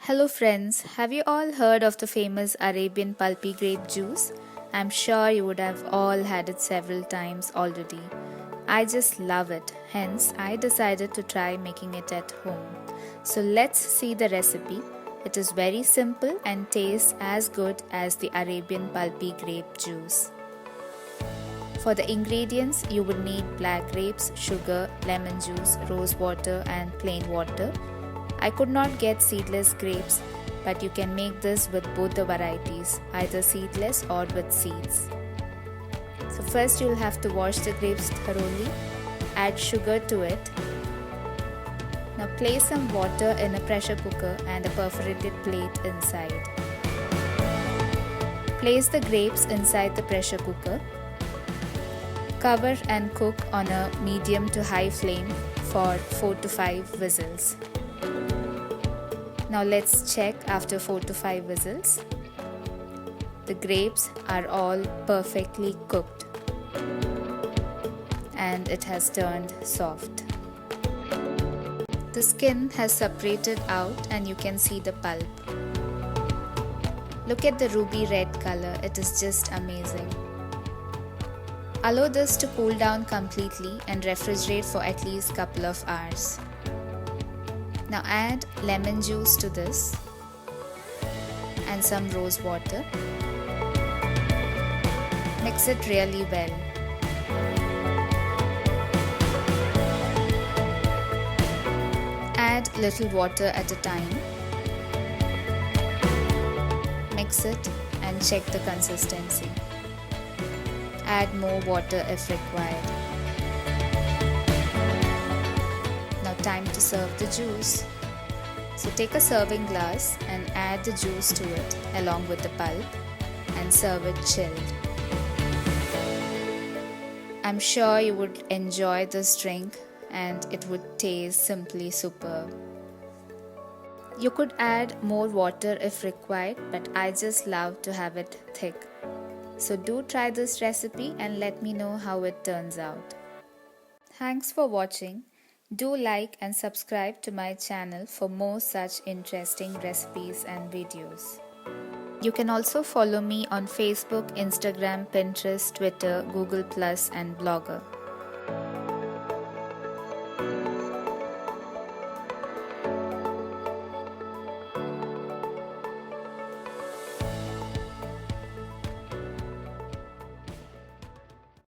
Hello friends, have you all heard of the famous Arabian Pulpy Grape Juice? I'm sure you would have all had it several times already. I just love it, hence I decided to try making it at home. So let's see the recipe. It is very simple and tastes as good as the Arabian Pulpy Grape Juice. For the ingredients, you would need black grapes, sugar, lemon juice, rose water and plain water. I could not get seedless grapes, but you can make this with both the varieties, either seedless or with seeds. So first you'll have to wash the grapes thoroughly, add sugar to it. Now place some water in a pressure cooker and a perforated plate inside. Place the grapes inside the pressure cooker. Cover and cook on a medium to high flame for 4 to 5 whistles. Now let's check after 4 to 5 whistles. The grapes are all perfectly cooked and it has turned soft. The skin has separated out and you can see the pulp. Look at the ruby red color, it is just amazing. Allow this to cool down completely and refrigerate for at least a couple of hours. Now add lemon juice to this and some rose water. Mix it really well. Add little water at a time. Mix it and check the consistency. Add more water if required. Now time to serve the juice. So take a serving glass and add the juice to it along with the pulp and serve it chilled. I'm sure you would enjoy this drink and it would taste simply superb. You could add more water if required, but I just love to have it thick. So do try this recipe and let me know how it turns out. Thanks for watching. Do like and subscribe to my channel for more such interesting recipes and videos. You can also follow me on Facebook, Instagram, Pinterest, Twitter, Google+, and Blogger.